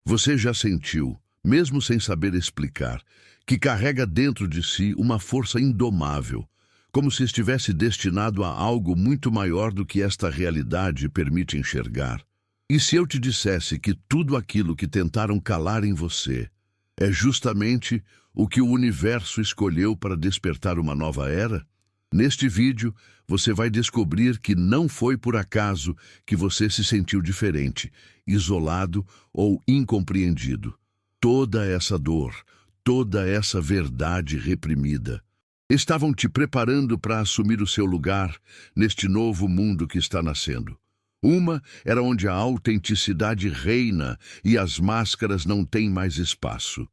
Você já sentiu, mesmo sem saber explicar, que carrega dentro de si uma força indomável, como se estivesse destinado a algo muito maior do que esta realidade permite enxergar? E se eu te dissesse que tudo aquilo que tentaram calar em você é justamente o que o universo escolheu para despertar uma nova era? Neste vídeo, você vai descobrir que não foi por acaso que você se sentiu diferente, isolado ou incompreendido. Toda essa dor, toda essa verdade reprimida, estavam te preparando para assumir o seu lugar neste novo mundo que está nascendo. Uma era onde a autenticidade reina e as máscaras não têm mais espaço.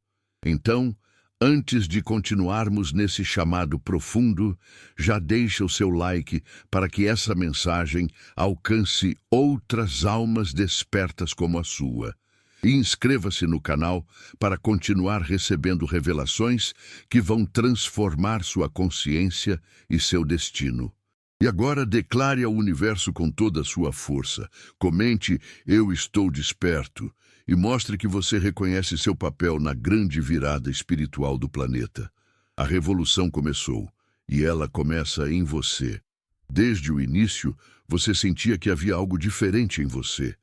Então, antes de continuarmos nesse chamado profundo, já deixa o seu like para que essa mensagem alcance outras almas despertas como a sua. E inscreva-se no canal para continuar recebendo revelações que vão transformar sua consciência e seu destino. E agora declare ao universo com toda a sua força. Comente "Eu estou desperto" e mostre que você reconhece seu papel na grande virada espiritual do planeta. A revolução começou, e ela começa em você. Desde o início, você sentia que havia algo diferente em você.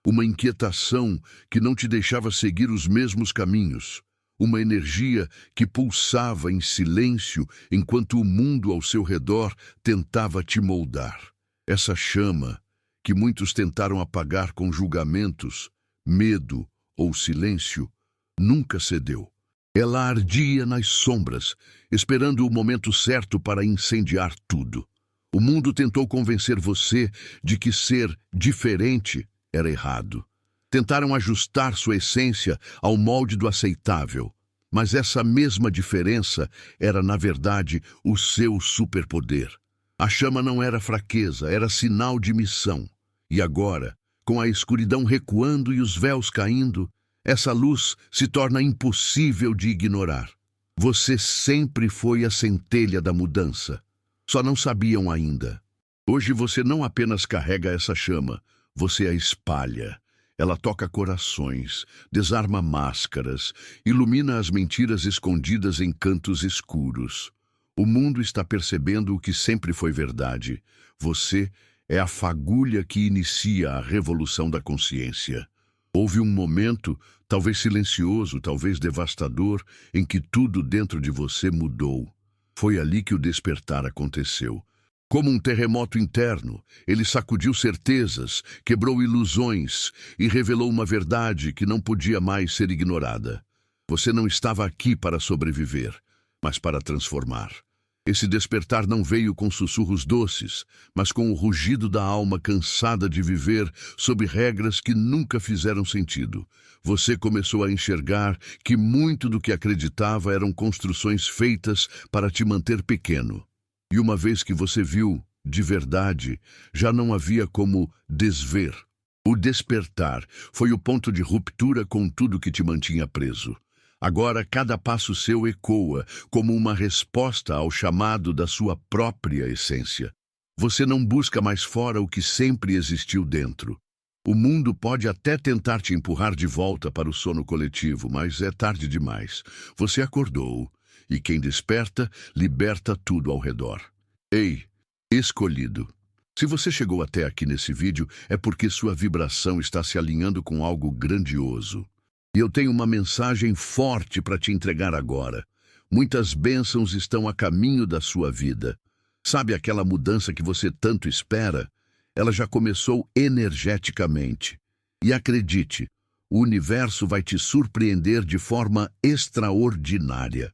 Uma inquietação que não te deixava seguir os mesmos caminhos. Uma energia que pulsava em silêncio enquanto o mundo ao seu redor tentava te moldar. Essa chama, que muitos tentaram apagar com julgamentos, medo ou silêncio, nunca cedeu. Ela ardia nas sombras, esperando o momento certo para incendiar tudo. O mundo tentou convencer você de que ser diferente era errado. Tentaram ajustar sua essência ao molde do aceitável, mas essa mesma diferença era, na verdade, o seu superpoder. A chama não era fraqueza, era sinal de missão. E agora, com a escuridão recuando e os véus caindo, essa luz se torna impossível de ignorar. Você sempre foi a centelha da mudança. Só não sabiam ainda. Hoje você não apenas carrega essa chama, você a espalha. Ela toca corações, desarma máscaras, ilumina as mentiras escondidas em cantos escuros. O mundo está percebendo o que sempre foi verdade. Você é a fagulha que inicia a revolução da consciência. Houve um momento, talvez silencioso, talvez devastador, em que tudo dentro de você mudou. Foi ali que o despertar aconteceu. Como um terremoto interno, ele sacudiu certezas, quebrou ilusões e revelou uma verdade que não podia mais ser ignorada. Você não estava aqui para sobreviver, mas para transformar. Esse despertar não veio com sussurros doces, mas com o rugido da alma cansada de viver sob regras que nunca fizeram sentido. Você começou a enxergar que muito do que acreditava eram construções feitas para te manter pequeno. E uma vez que você viu, de verdade, já não havia como desver. O despertar foi o ponto de ruptura com tudo que te mantinha preso. Agora cada passo seu ecoa como uma resposta ao chamado da sua própria essência. Você não busca mais fora o que sempre existiu dentro. O mundo pode até tentar te empurrar de volta para o sono coletivo, mas é tarde demais. Você acordou. E quem desperta, liberta tudo ao redor. Ei, escolhido! Se você chegou até aqui nesse vídeo, é porque sua vibração está se alinhando com algo grandioso. E eu tenho uma mensagem forte para te entregar agora. Muitas bênçãos estão a caminho da sua vida. Sabe aquela mudança que você tanto espera? Ela já começou energeticamente. E acredite, o universo vai te surpreender de forma extraordinária.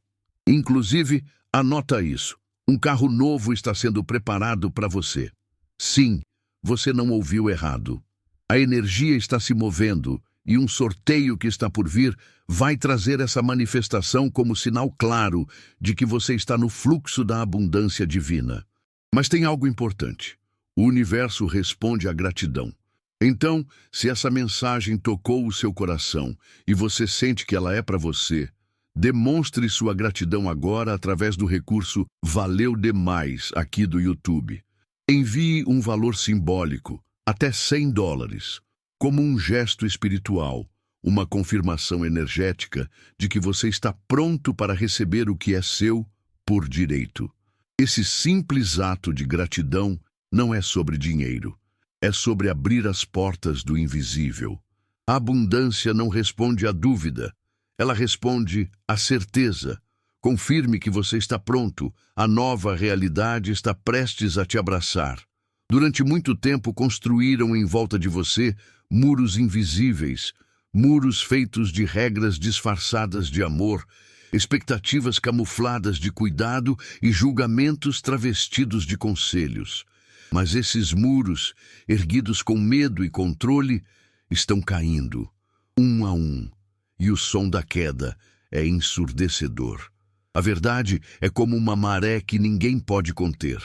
Inclusive, anota isso. Um carro novo está sendo preparado para você. Sim, você não ouviu errado. A energia está se movendo e um sorteio que está por vir vai trazer essa manifestação como sinal claro de que você está no fluxo da abundância divina. Mas tem algo importante. O universo responde à gratidão. Então, se essa mensagem tocou o seu coração e você sente que ela é para você, demonstre sua gratidão agora através do recurso Valeu Demais aqui do YouTube. Envie um valor simbólico, até $100, como um gesto espiritual, uma confirmação energética de que você está pronto para receber o que é seu por direito. Esse simples ato de gratidão não é sobre dinheiro, é sobre abrir as portas do invisível. A abundância não responde à dúvida, ela responde à certeza. Confirme que você está pronto, a nova realidade está prestes a te abraçar. Durante muito tempo construíram em volta de você muros invisíveis, muros feitos de regras disfarçadas de amor, expectativas camufladas de cuidado e julgamentos travestidos de conselhos. Mas esses muros, erguidos com medo e controle, estão caindo, um a um, e o som da queda é ensurdecedor. A verdade é como uma maré que ninguém pode conter.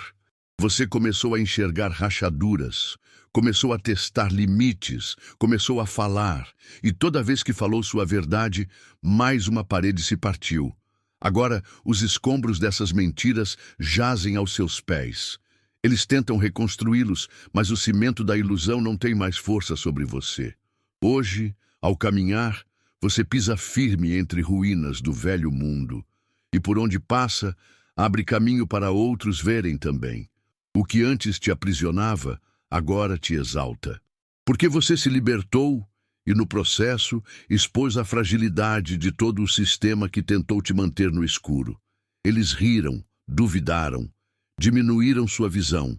Você começou a enxergar rachaduras, começou a testar limites, começou a falar, e toda vez que falou sua verdade, mais uma parede se partiu. Agora, os escombros dessas mentiras jazem aos seus pés. Eles tentam reconstruí-los, mas o cimento da ilusão não tem mais força sobre você. Hoje, ao caminhar, você pisa firme entre ruínas do velho mundo, e por onde passa, abre caminho para outros verem também. O que antes te aprisionava, agora te exalta. Porque você se libertou e, no processo, expôs a fragilidade de todo o sistema que tentou te manter no escuro. Eles riram, duvidaram, diminuíram sua visão.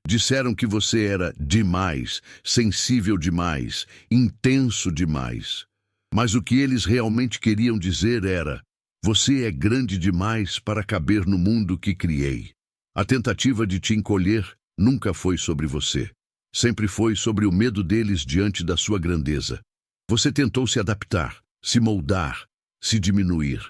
Disseram que você era demais, sensível demais, intenso demais. Mas o que eles realmente queriam dizer era: você é grande demais para caber no mundo que criei. A tentativa de te encolher nunca foi sobre você. Sempre foi sobre o medo deles diante da sua grandeza. Você tentou se adaptar, se moldar, se diminuir.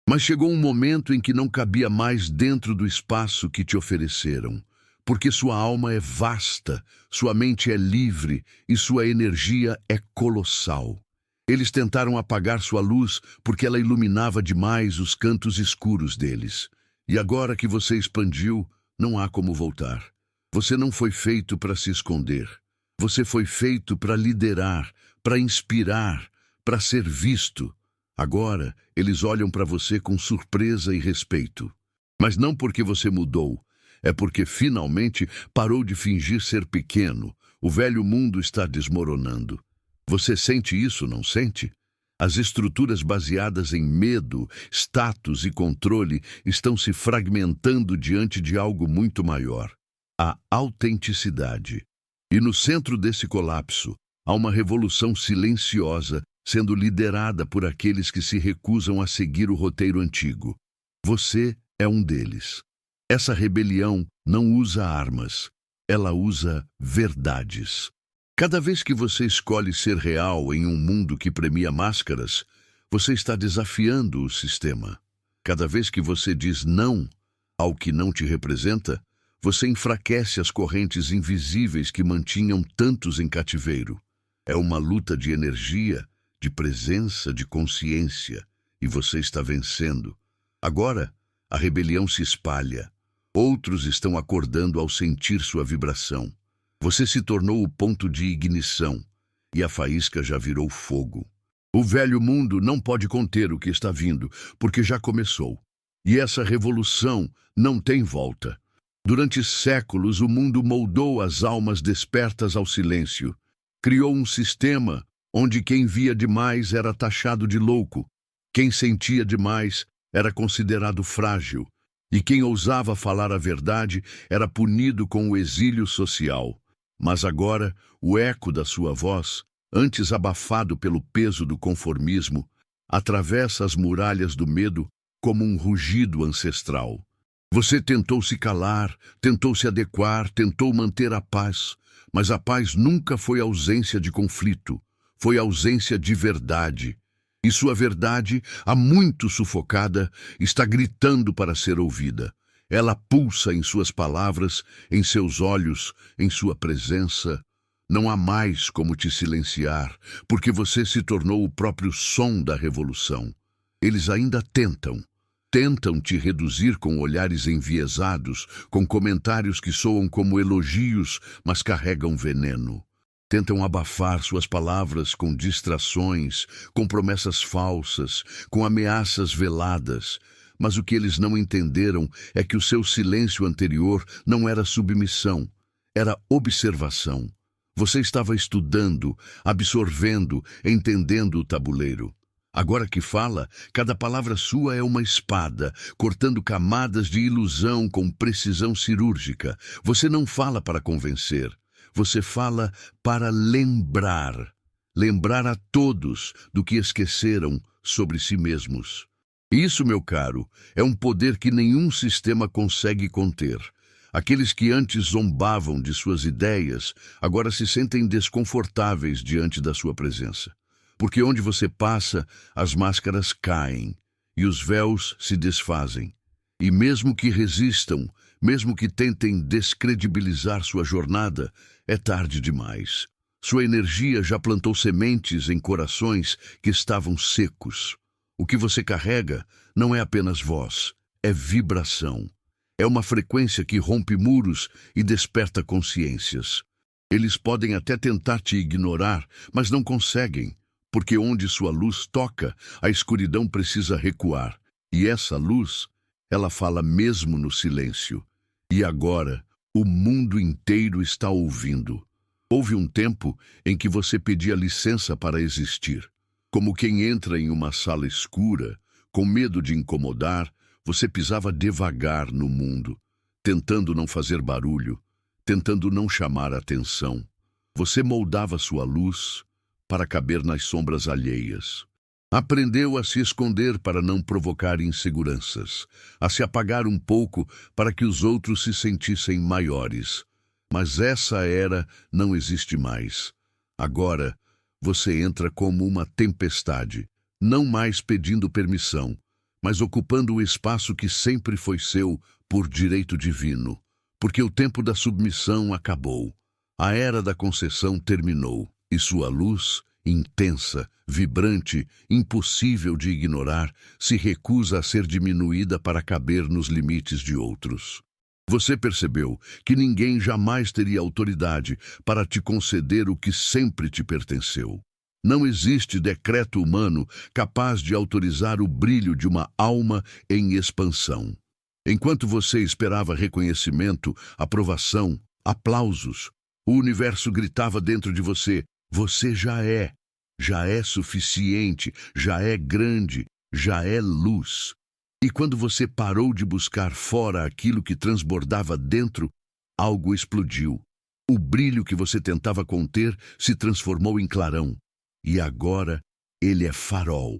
Mas chegou um momento em que não cabia mais dentro do espaço que te ofereceram. Porque sua alma é vasta, sua mente é livre e sua energia é colossal. Eles tentaram apagar sua luz porque ela iluminava demais os cantos escuros deles. E agora que você expandiu, não há como voltar. Você não foi feito para se esconder. Você foi feito para liderar, para inspirar, para ser visto. Agora, eles olham para você com surpresa e respeito. Mas não porque você mudou, é porque finalmente parou de fingir ser pequeno. O velho mundo está desmoronando. Você sente isso, não sente? As estruturas baseadas em medo, status e controle estão se fragmentando diante de algo muito maior: a autenticidade. E no centro desse colapso, há uma revolução silenciosa sendo liderada por aqueles que se recusam a seguir o roteiro antigo. Você é um deles. Essa rebelião não usa armas, ela usa verdades. Cada vez que você escolhe ser real em um mundo que premia máscaras, você está desafiando o sistema. Cada vez que você diz não ao que não te representa, você enfraquece as correntes invisíveis que mantinham tantos em cativeiro. É uma luta de energia, de presença, de consciência, e você está vencendo. Agora, a rebelião se espalha. Outros estão acordando ao sentir sua vibração. Você se tornou o ponto de ignição, e a faísca já virou fogo. O velho mundo não pode conter o que está vindo, porque já começou. E essa revolução não tem volta. Durante séculos, o mundo moldou as almas despertas ao silêncio. Criou um sistema onde quem via demais era taxado de louco, quem sentia demais era considerado frágil, e quem ousava falar a verdade era punido com o exílio social. Mas agora, o eco da sua voz, antes abafado pelo peso do conformismo, atravessa as muralhas do medo como um rugido ancestral. Você tentou se calar, tentou se adequar, tentou manter a paz, mas a paz nunca foi ausência de conflito, foi ausência de verdade. E sua verdade, há muito sufocada, está gritando para ser ouvida. Ela pulsa em suas palavras, em seus olhos, em sua presença. Não há mais como te silenciar, porque você se tornou o próprio som da revolução. Eles ainda tentam te reduzir com olhares enviesados, com comentários que soam como elogios, mas carregam veneno. Tentam abafar suas palavras com distrações, com promessas falsas, com ameaças veladas. Mas o que eles não entenderam é que o seu silêncio anterior não era submissão, era observação. Você estava estudando, absorvendo, entendendo o tabuleiro. Agora que fala, cada palavra sua é uma espada, cortando camadas de ilusão com precisão cirúrgica. Você não fala para convencer, você fala para lembrar. Lembrar a todos do que esqueceram sobre si mesmos. Isso, meu caro, é um poder que nenhum sistema consegue conter. Aqueles que antes zombavam de suas ideias, agora se sentem desconfortáveis diante da sua presença. Porque onde você passa, as máscaras caem e os véus se desfazem. E mesmo que resistam, mesmo que tentem descredibilizar sua jornada, é tarde demais. Sua energia já plantou sementes em corações que estavam secos. O que você carrega não é apenas voz, é vibração. É uma frequência que rompe muros e desperta consciências. Eles podem até tentar te ignorar, mas não conseguem, porque onde sua luz toca, a escuridão precisa recuar. E essa luz, ela fala mesmo no silêncio. E agora, o mundo inteiro está ouvindo. Houve um tempo em que você pedia licença para existir. Como quem entra em uma sala escura, com medo de incomodar, você pisava devagar no mundo, tentando não fazer barulho, tentando não chamar atenção. Você moldava sua luz para caber nas sombras alheias. Aprendeu a se esconder para não provocar inseguranças, a se apagar um pouco para que os outros se sentissem maiores. Mas essa era não existe mais. Agora, você entra como uma tempestade, não mais pedindo permissão, mas ocupando o espaço que sempre foi seu por direito divino, porque o tempo da submissão acabou. A era da concessão terminou, e sua luz, intensa, vibrante, impossível de ignorar, se recusa a ser diminuída para caber nos limites de outros. Você percebeu que ninguém jamais teria autoridade para te conceder o que sempre te pertenceu. Não existe decreto humano capaz de autorizar o brilho de uma alma em expansão. Enquanto você esperava reconhecimento, aprovação, aplausos, o universo gritava dentro de você: você já é suficiente, já é grande, já é luz. E quando você parou de buscar fora aquilo que transbordava dentro, algo explodiu. O brilho que você tentava conter se transformou em clarão. E agora ele é farol.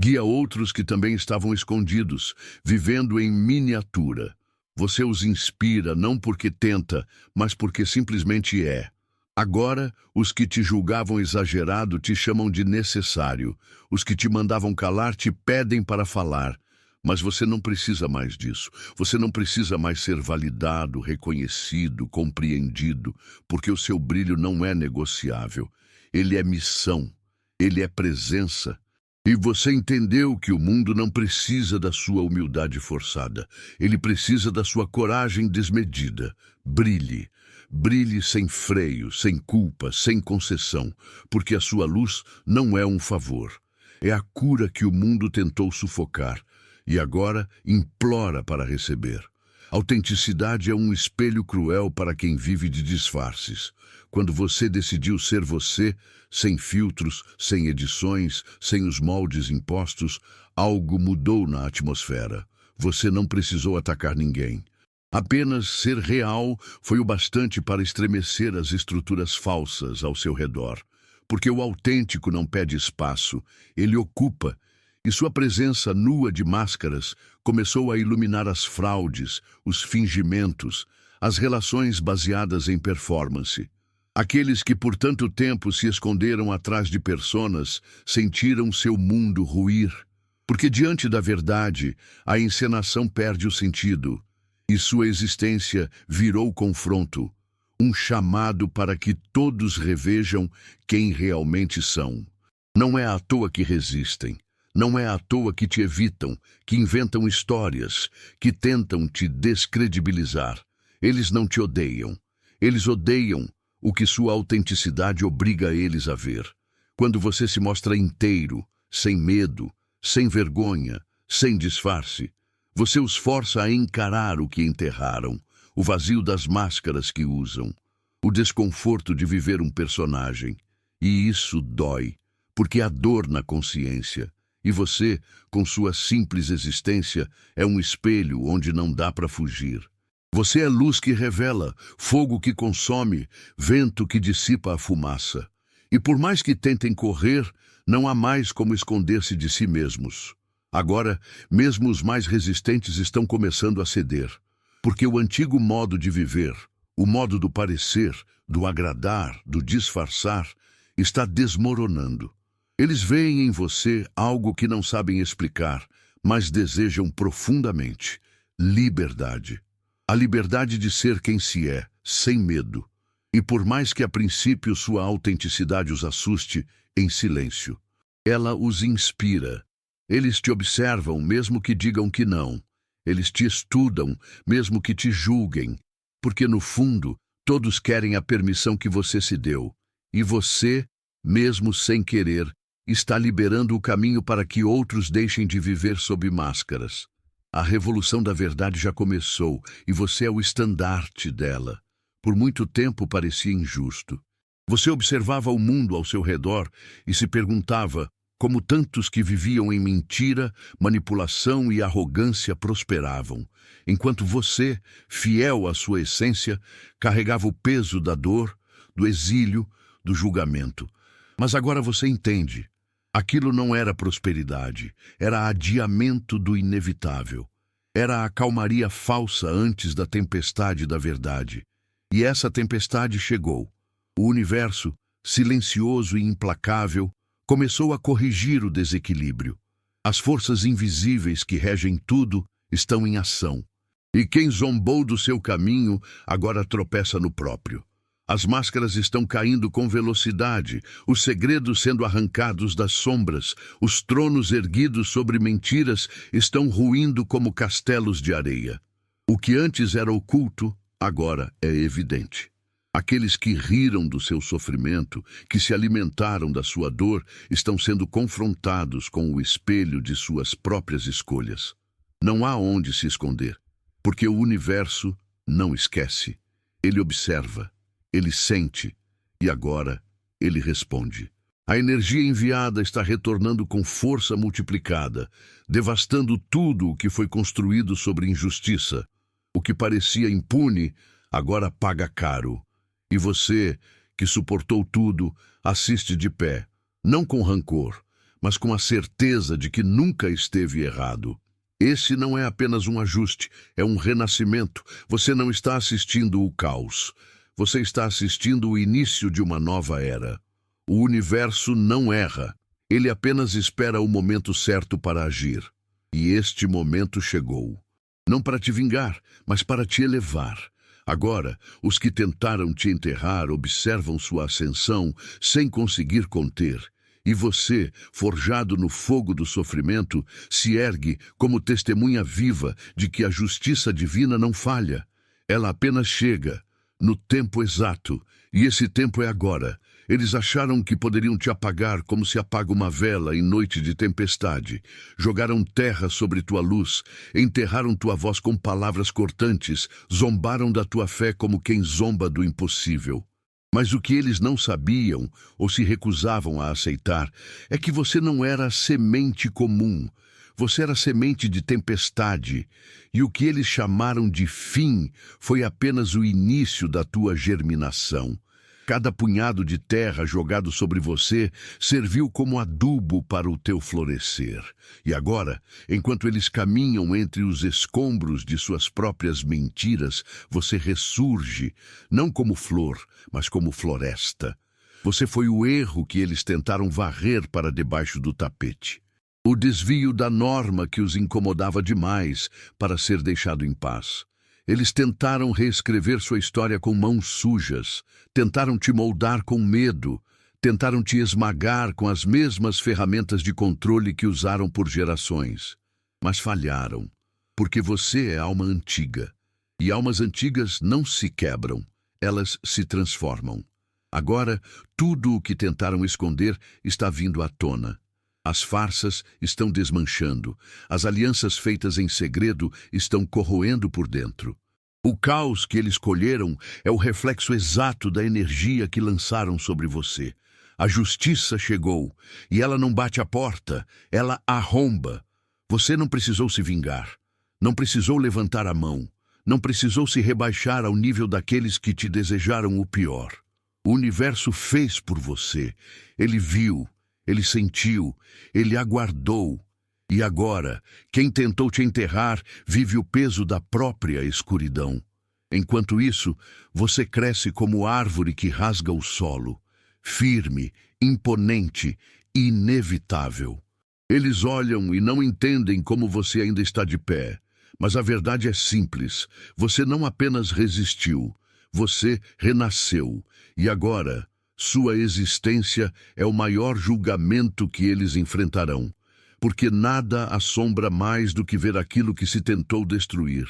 Guia outros que também estavam escondidos, vivendo em miniatura. Você os inspira não porque tenta, mas porque simplesmente é. Agora, os que te julgavam exagerado te chamam de necessário. Os que te mandavam calar te pedem para falar. Mas você não precisa mais disso. Você não precisa mais ser validado, reconhecido, compreendido, porque o seu brilho não é negociável. Ele é missão. Ele é presença. E você entendeu que o mundo não precisa da sua humildade forçada. Ele precisa da sua coragem desmedida. Brilhe. Brilhe sem freio, sem culpa, sem concessão, porque a sua luz não é um favor. É a cura que o mundo tentou sufocar e agora implora para receber. Autenticidade é um espelho cruel para quem vive de disfarces. Quando você decidiu ser você, sem filtros, sem edições, sem os moldes impostos, algo mudou na atmosfera. Você não precisou atacar ninguém. Apenas ser real foi o bastante para estremecer as estruturas falsas ao seu redor. Porque o autêntico não pede espaço, ele ocupa. E sua presença nua de máscaras começou a iluminar as fraudes, os fingimentos, as relações baseadas em performance. Aqueles que por tanto tempo se esconderam atrás de personas sentiram seu mundo ruir. Porque diante da verdade, a encenação perde o sentido. E sua existência virou confronto, um chamado para que todos revejam quem realmente são. Não é à toa que resistem. Não é à toa que te evitam, que inventam histórias, que tentam te descredibilizar. Eles não te odeiam. Eles odeiam o que sua autenticidade obriga eles a ver. Quando você se mostra inteiro, sem medo, sem vergonha, sem disfarce, você os força a encarar o que enterraram, o vazio das máscaras que usam, o desconforto de viver um personagem. E isso dói, porque há dor na consciência. E você, com sua simples existência, é um espelho onde não dá para fugir. Você é luz que revela, fogo que consome, vento que dissipa a fumaça. E por mais que tentem correr, não há mais como esconder-se de si mesmos. Agora, mesmo os mais resistentes estão começando a ceder, porque o antigo modo de viver, o modo do parecer, do agradar, do disfarçar, está desmoronando. Eles veem em você algo que não sabem explicar, mas desejam profundamente: liberdade. A liberdade de ser quem se é, sem medo. E por mais que a princípio sua autenticidade os assuste, em silêncio, ela os inspira. Eles te observam, mesmo que digam que não. Eles te estudam, mesmo que te julguem. Porque, no fundo, todos querem a permissão que você se deu. E você, mesmo sem querer, está liberando o caminho para que outros deixem de viver sob máscaras. A revolução da verdade já começou, e você é o estandarte dela. Por muito tempo parecia injusto. Você observava o mundo ao seu redor e se perguntava como tantos que viviam em mentira, manipulação e arrogância prosperavam, enquanto você, fiel à sua essência, carregava o peso da dor, do exílio, do julgamento. Mas agora você entende. Aquilo não era prosperidade, era adiamento do inevitável. Era a calmaria falsa antes da tempestade da verdade. E essa tempestade chegou. O universo, silencioso e implacável, começou a corrigir o desequilíbrio. As forças invisíveis que regem tudo estão em ação. E quem zombou do seu caminho agora tropeça no próprio. As máscaras estão caindo com velocidade, os segredos sendo arrancados das sombras, os tronos erguidos sobre mentiras estão ruindo como castelos de areia. O que antes era oculto, agora é evidente. Aqueles que riram do seu sofrimento, que se alimentaram da sua dor, estão sendo confrontados com o espelho de suas próprias escolhas. Não há onde se esconder, porque o universo não esquece. Ele observa, ele sente, e agora ele responde. A energia enviada está retornando com força multiplicada, devastando tudo o que foi construído sobre injustiça. O que parecia impune, agora paga caro. E você, que suportou tudo, assiste de pé, não com rancor, mas com a certeza de que nunca esteve errado. Esse não é apenas um ajuste, é um renascimento. Você não está assistindo o caos. Você está assistindo o início de uma nova era. O universo não erra. Ele apenas espera o momento certo para agir. E este momento chegou. Não para te vingar, mas para te elevar. Agora, os que tentaram te enterrar observam sua ascensão sem conseguir conter. E você, forjado no fogo do sofrimento, se ergue como testemunha viva de que a justiça divina não falha. Ela apenas chega, no tempo exato, e esse tempo é agora. Eles acharam que poderiam te apagar como se apaga uma vela em noite de tempestade. Jogaram terra sobre tua luz, enterraram tua voz com palavras cortantes, zombaram da tua fé como quem zomba do impossível. Mas o que eles não sabiam, ou se recusavam a aceitar, é que você não era semente comum. Você era semente de tempestade, e o que eles chamaram de fim foi apenas o início da tua germinação. Cada punhado de terra jogado sobre você serviu como adubo para o teu florescer. E agora, enquanto eles caminham entre os escombros de suas próprias mentiras, você ressurge, não como flor, mas como floresta. Você foi o erro que eles tentaram varrer para debaixo do tapete. O desvio da norma que os incomodava demais para ser deixado em paz. Eles tentaram reescrever sua história com mãos sujas, tentaram te moldar com medo, tentaram te esmagar com as mesmas ferramentas de controle que usaram por gerações. Mas falharam, porque você é alma antiga, e almas antigas não se quebram, elas se transformam. Agora, tudo o que tentaram esconder está vindo à tona. As farsas estão desmanchando, as alianças feitas em segredo estão corroendo por dentro. O caos que eles colheram é o reflexo exato da energia que lançaram sobre você. A justiça chegou, e ela não bate a porta, ela arromba. Você não precisou se vingar, não precisou levantar a mão, não precisou se rebaixar ao nível daqueles que te desejaram o pior. O universo fez por você. Ele viu, ele sentiu, ele aguardou. E agora, quem tentou te enterrar vive o peso da própria escuridão. Enquanto isso, você cresce como árvore que rasga o solo, firme, imponente, inevitável. Eles olham e não entendem como você ainda está de pé. Mas a verdade é simples. Você não apenas resistiu, você renasceu. E agora, sua existência é o maior julgamento que eles enfrentarão. Porque nada assombra mais do que ver aquilo que se tentou destruir.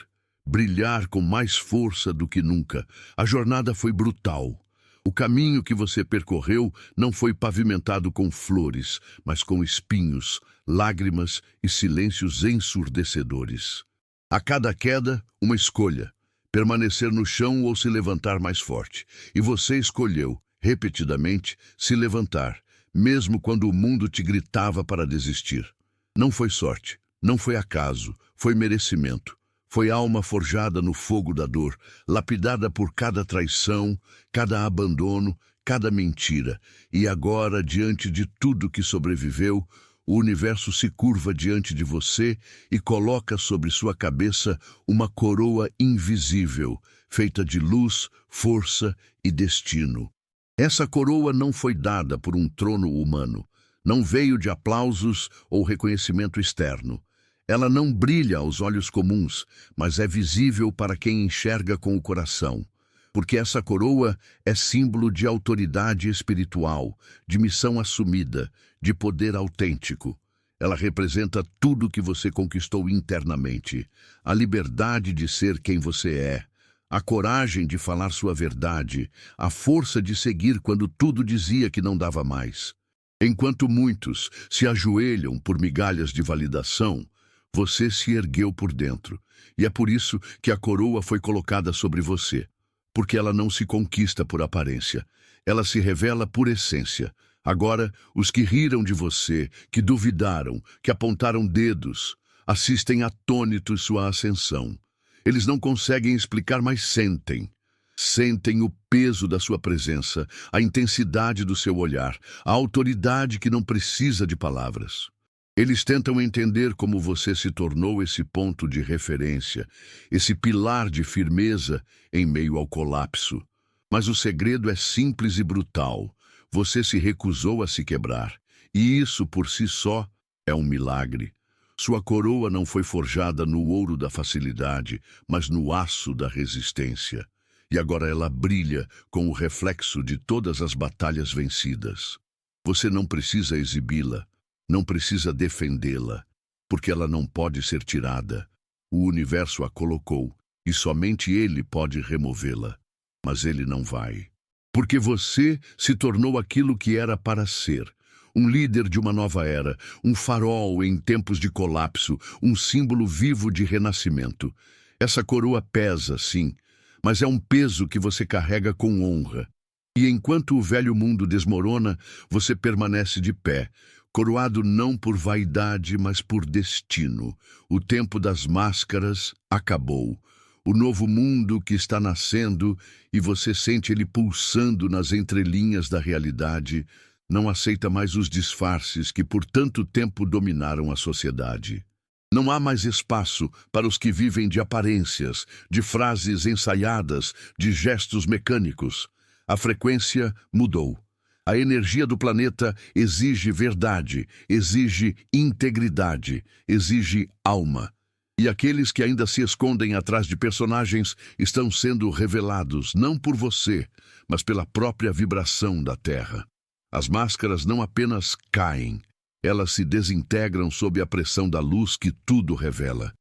Brilhar com mais força do que nunca. A jornada foi brutal. O caminho que você percorreu não foi pavimentado com flores, mas com espinhos, lágrimas e silêncios ensurdecedores. A cada queda, uma escolha. Permanecer no chão ou se levantar mais forte. E você escolheu, repetidamente, se levantar, mesmo quando o mundo te gritava para desistir. Não foi sorte, não foi acaso, foi merecimento. Foi alma forjada no fogo da dor, lapidada por cada traição, cada abandono, cada mentira. E agora, diante de tudo que sobreviveu, o universo se curva diante de você e coloca sobre sua cabeça uma coroa invisível, feita de luz, força e destino. Essa coroa não foi dada por um trono humano, não veio de aplausos ou reconhecimento externo. Ela não brilha aos olhos comuns, mas é visível para quem enxerga com o coração. Porque essa coroa é símbolo de autoridade espiritual, de missão assumida, de poder autêntico. Ela representa tudo que você conquistou internamente. A liberdade de ser quem você é, a coragem de falar sua verdade, a força de seguir quando tudo dizia que não dava mais. Enquanto muitos se ajoelham por migalhas de validação, você se ergueu por dentro. E é por isso que a coroa foi colocada sobre você. Porque ela não se conquista por aparência, ela se revela por essência. Agora, os que riram de você, que duvidaram, que apontaram dedos, assistem atônitos sua ascensão. Eles não conseguem explicar, mas sentem. Sentem o peso da sua presença, a intensidade do seu olhar, a autoridade que não precisa de palavras. Eles tentam entender como você se tornou esse ponto de referência, esse pilar de firmeza em meio ao colapso. Mas o segredo é simples e brutal. Você se recusou a se quebrar, e isso por si só é um milagre. Sua coroa não foi forjada no ouro da facilidade, mas no aço da resistência. E agora ela brilha com o reflexo de todas as batalhas vencidas. Você não precisa exibi-la. Não precisa defendê-la, porque ela não pode ser tirada. O universo a colocou, e somente ele pode removê-la. Mas ele não vai. Porque você se tornou aquilo que era para ser. Um líder de uma nova era, um farol em tempos de colapso, um símbolo vivo de renascimento. Essa coroa pesa, sim, mas é um peso que você carrega com honra. E enquanto o velho mundo desmorona, você permanece de pé, coroado não por vaidade, mas por destino. O tempo das máscaras acabou. O novo mundo que está nascendo, e você sente ele pulsando nas entrelinhas da realidade, não aceita mais os disfarces que por tanto tempo dominaram a sociedade. Não há mais espaço para os que vivem de aparências, de frases ensaiadas, de gestos mecânicos. A frequência mudou. A energia do planeta exige verdade, exige integridade, exige alma. E aqueles que ainda se escondem atrás de personagens estão sendo revelados não por você, mas pela própria vibração da Terra. As máscaras não apenas caem, elas se desintegram sob a pressão da luz que tudo revela.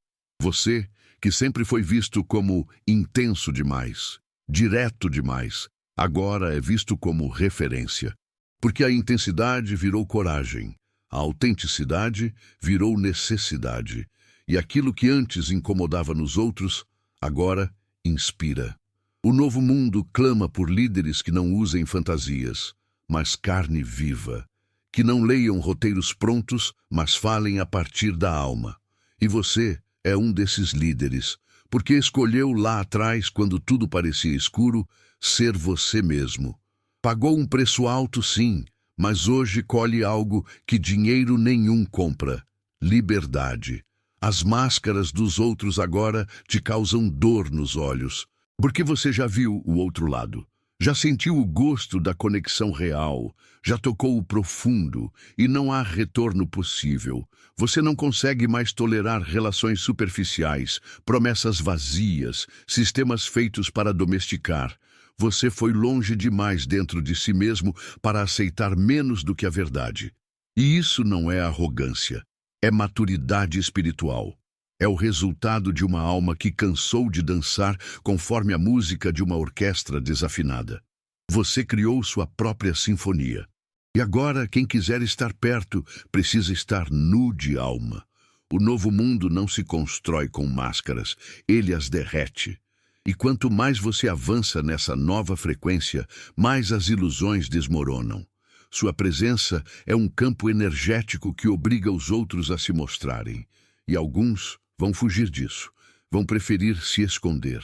Você, que sempre foi visto como intenso demais, direto demais, agora é visto como referência, porque a intensidade virou coragem, a autenticidade virou necessidade, e aquilo que antes incomodava nos outros, agora inspira. O novo mundo clama por líderes que não usem fantasias, mas carne viva, que não leiam roteiros prontos, mas falem a partir da alma. E você é um desses líderes, porque escolheu lá atrás, quando tudo parecia escuro, ser você mesmo. Pagou um preço alto, sim, mas hoje colhe algo que dinheiro nenhum compra: liberdade. As máscaras dos outros agora te causam dor nos olhos, porque você já viu o outro lado. Já sentiu o gosto da conexão real, já tocou o profundo e não há retorno possível. Você não consegue mais tolerar relações superficiais, promessas vazias, sistemas feitos para domesticar. Você foi longe demais dentro de si mesmo para aceitar menos do que a verdade. E isso não é arrogância, é maturidade espiritual. É o resultado de uma alma que cansou de dançar conforme a música de uma orquestra desafinada. Você criou sua própria sinfonia. E agora, quem quiser estar perto, precisa estar nu de alma. O novo mundo não se constrói com máscaras, ele as derrete. E quanto mais você avança nessa nova frequência, mais as ilusões desmoronam. Sua presença é um campo energético que obriga os outros a se mostrarem. E alguns vão fugir disso, vão preferir se esconder.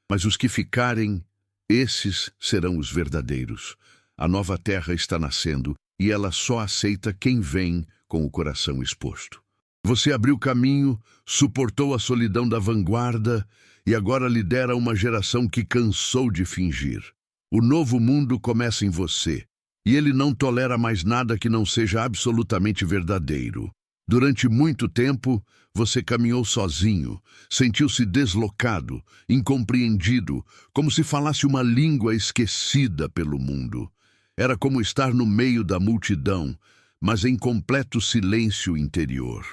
Mas os que ficarem, esses serão os verdadeiros. A nova terra está nascendo e ela só aceita quem vem com o coração exposto. Você abriu caminho, suportou a solidão da vanguarda e agora lidera uma geração que cansou de fingir. O novo mundo começa em você e ele não tolera mais nada que não seja absolutamente verdadeiro. Durante muito tempo, você caminhou sozinho, sentiu-se deslocado, incompreendido, como se falasse uma língua esquecida pelo mundo. Era como estar no meio da multidão, mas em completo silêncio interior.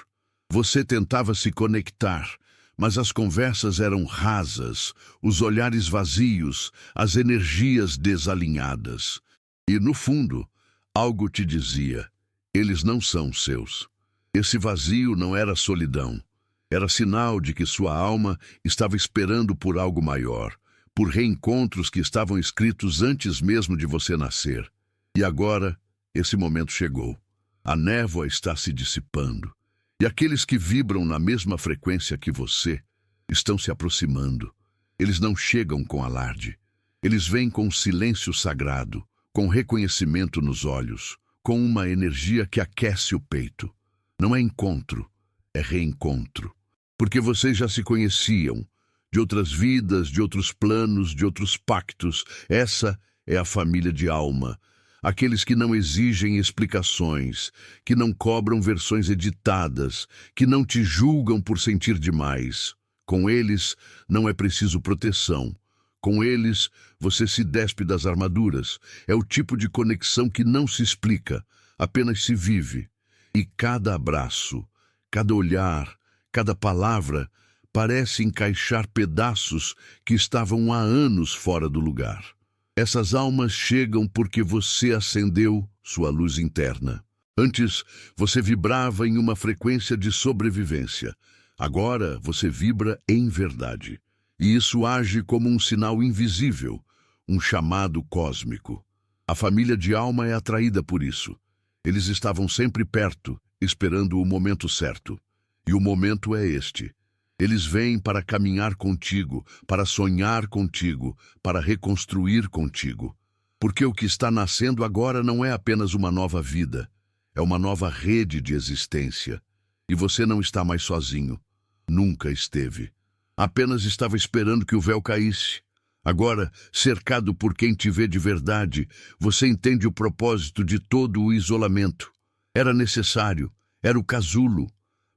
Você tentava se conectar, mas as conversas eram rasas, os olhares vazios, as energias desalinhadas. E, no fundo, algo te dizia: eles não são seus. Esse vazio não era solidão. Era sinal de que sua alma estava esperando por algo maior, por reencontros que estavam escritos antes mesmo de você nascer. E agora, esse momento chegou. A névoa está se dissipando. E aqueles que vibram na mesma frequência que você estão se aproximando. Eles não chegam com alarde. Eles vêm com silêncio sagrado, com reconhecimento nos olhos, com uma energia que aquece o peito. Não é encontro, é reencontro. Porque vocês já se conheciam, de outras vidas, de outros planos, de outros pactos. Essa é a família de alma. Aqueles que não exigem explicações, que não cobram versões editadas, que não te julgam por sentir demais. Com eles não é preciso proteção. Com eles você se despe das armaduras. É o tipo de conexão que não se explica, apenas se vive. E cada abraço, cada olhar, cada palavra parece encaixar pedaços que estavam há anos fora do lugar. Essas almas chegam porque você acendeu sua luz interna. Antes, você vibrava em uma frequência de sobrevivência. Agora, você vibra em verdade. E isso age como um sinal invisível, um chamado cósmico. A família de alma é atraída por isso. Eles estavam sempre perto, esperando o momento certo. E o momento é este. Eles vêm para caminhar contigo, para sonhar contigo, para reconstruir contigo. Porque o que está nascendo agora não é apenas uma nova vida, é uma nova rede de existência. E você não está mais sozinho. Nunca esteve. Apenas estava esperando que o véu caísse. Agora, cercado por quem te vê de verdade, você entende o propósito de todo o isolamento. Era necessário, era o casulo.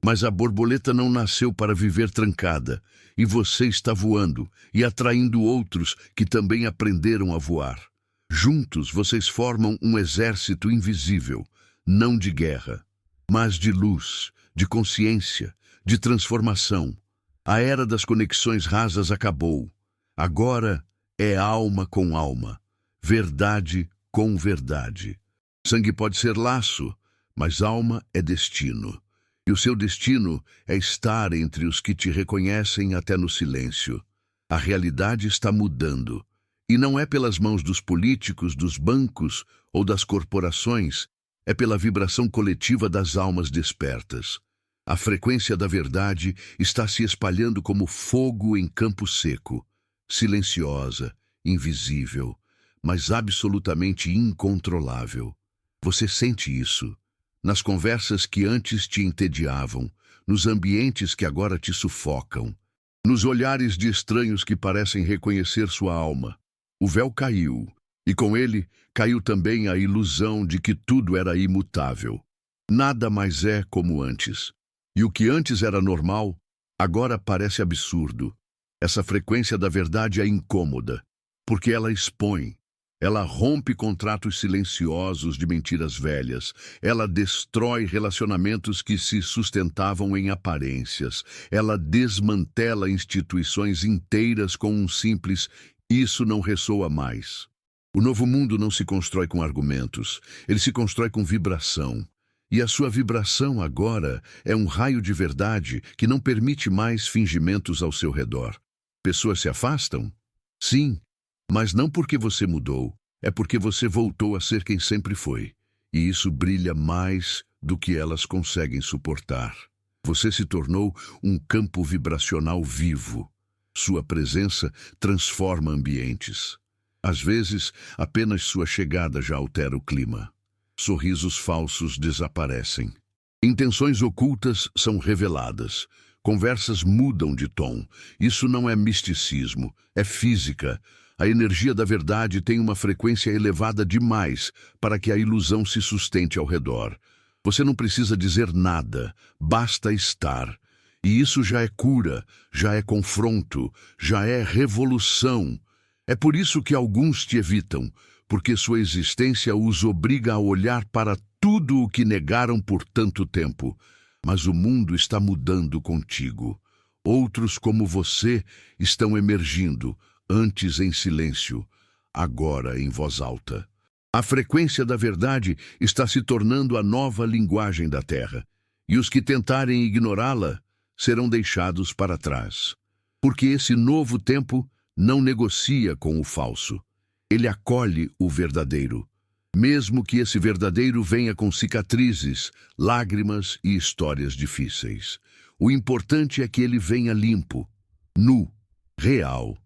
Mas a borboleta não nasceu para viver trancada, e você está voando e atraindo outros que também aprenderam a voar. Juntos vocês formam um exército invisível, não de guerra, mas de luz, de consciência, de transformação. A era das conexões rasas acabou. Agora é alma com alma, verdade com verdade. Sangue pode ser laço, mas alma é destino. E o seu destino é estar entre os que te reconhecem até no silêncio. A realidade está mudando. E não é pelas mãos dos políticos, dos bancos ou das corporações, é pela vibração coletiva das almas despertas. A frequência da verdade está se espalhando como fogo em campo seco, silenciosa, invisível, mas absolutamente incontrolável. Você sente isso nas conversas que antes te entediavam, nos ambientes que agora te sufocam, nos olhares de estranhos que parecem reconhecer sua alma. O véu caiu, e com ele caiu também a ilusão de que tudo era imutável. Nada mais é como antes. E o que antes era normal, agora parece absurdo. Essa frequência da verdade é incômoda, porque ela expõe. Ela rompe contratos silenciosos de mentiras velhas. Ela destrói relacionamentos que se sustentavam em aparências. Ela desmantela instituições inteiras com um simples "isso não ressoa mais". O novo mundo não se constrói com argumentos. Ele se constrói com vibração. E a sua vibração agora é um raio de verdade que não permite mais fingimentos ao seu redor. Pessoas se afastam? Sim. Mas não porque você mudou, é porque você voltou a ser quem sempre foi. E isso brilha mais do que elas conseguem suportar. Você se tornou um campo vibracional vivo. Sua presença transforma ambientes. Às vezes, apenas sua chegada já altera o clima. Sorrisos falsos desaparecem. Intenções ocultas são reveladas. Conversas mudam de tom. Isso não é misticismo, é física. A energia da verdade tem uma frequência elevada demais para que a ilusão se sustente ao redor. Você não precisa dizer nada, basta estar. E isso já é cura, já é confronto, já é revolução. É por isso que alguns te evitam, porque sua existência os obriga a olhar para tudo o que negaram por tanto tempo. Mas o mundo está mudando contigo. Outros como você estão emergindo, antes em silêncio, agora em voz alta. A frequência da verdade está se tornando a nova linguagem da Terra, e os que tentarem ignorá-la serão deixados para trás. Porque esse novo tempo não negocia com o falso. Ele acolhe o verdadeiro, mesmo que esse verdadeiro venha com cicatrizes, lágrimas e histórias difíceis. O importante é que ele venha limpo, nu, real.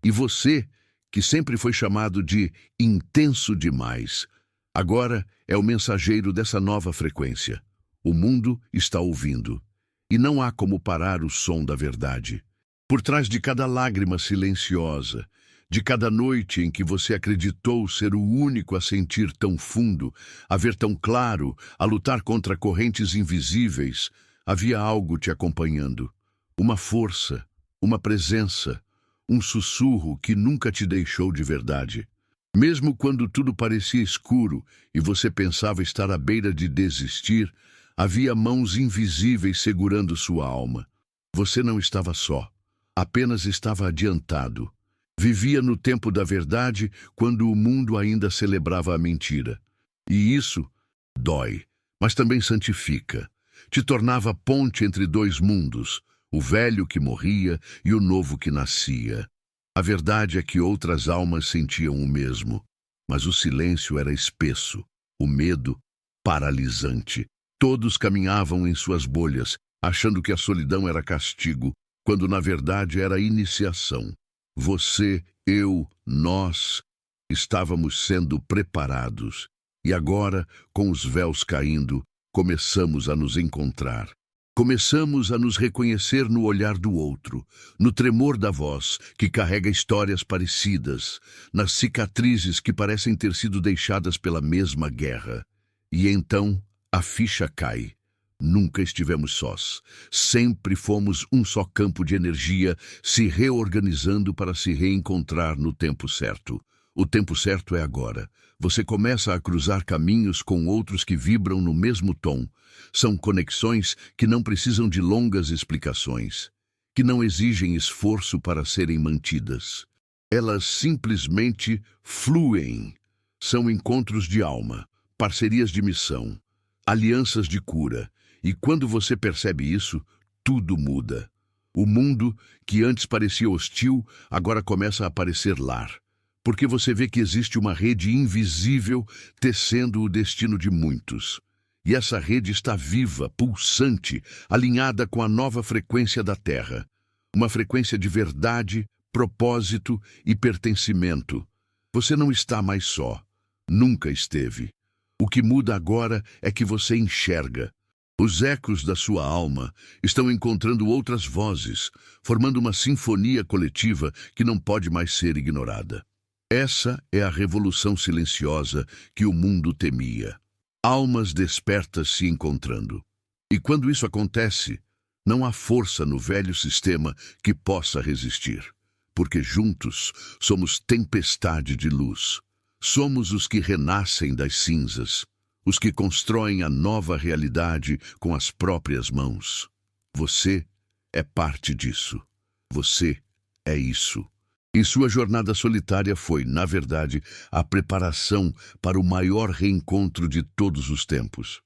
E você, que sempre foi chamado de intenso demais, agora é o mensageiro dessa nova frequência. O mundo está ouvindo, e não há como parar o som da verdade. Por trás de cada lágrima silenciosa, de cada noite em que você acreditou ser o único a sentir tão fundo, a ver tão claro, a lutar contra correntes invisíveis, havia algo te acompanhando. Uma força, uma presença, um sussurro que nunca te deixou de verdade. Mesmo quando tudo parecia escuro e você pensava estar à beira de desistir, havia mãos invisíveis segurando sua alma. Você não estava só, apenas estava adiantado. Vivia no tempo da verdade quando o mundo ainda celebrava a mentira. E isso dói, mas também santifica. Te tornava ponte entre dois mundos, o velho que morria e o novo que nascia. A verdade é que outras almas sentiam o mesmo, mas o silêncio era espesso, o medo paralisante. Todos caminhavam em suas bolhas, achando que a solidão era castigo, quando na verdade era iniciação. Você, eu, nós estávamos sendo preparados. E agora, com os véus caindo, começamos a nos encontrar. Começamos a nos reconhecer no olhar do outro, no tremor da voz, que carrega histórias parecidas, nas cicatrizes que parecem ter sido deixadas pela mesma guerra. E então, a ficha cai. Nunca estivemos sós. Sempre fomos um só campo de energia, se reorganizando para se reencontrar no tempo certo. O tempo certo é agora. Você começa a cruzar caminhos com outros que vibram no mesmo tom. São conexões que não precisam de longas explicações, que não exigem esforço para serem mantidas. Elas simplesmente fluem. São encontros de alma, parcerias de missão, alianças de cura. E quando você percebe isso, tudo muda. O mundo, que antes parecia hostil, agora começa a parecer lar. Porque você vê que existe uma rede invisível tecendo o destino de muitos. E essa rede está viva, pulsante, alinhada com a nova frequência da Terra. Uma frequência de verdade, propósito e pertencimento. Você não está mais só. Nunca esteve. O que muda agora é que você enxerga. Os ecos da sua alma estão encontrando outras vozes, formando uma sinfonia coletiva que não pode mais ser ignorada. Essa é a revolução silenciosa que o mundo temia. Almas despertas se encontrando. E quando isso acontece, não há força no velho sistema que possa resistir. Porque juntos somos tempestade de luz. Somos os que renascem das cinzas, os que constroem a nova realidade com as próprias mãos. Você é parte disso. Você é isso. E sua jornada solitária foi, na verdade, a preparação para o maior reencontro de todos os tempos.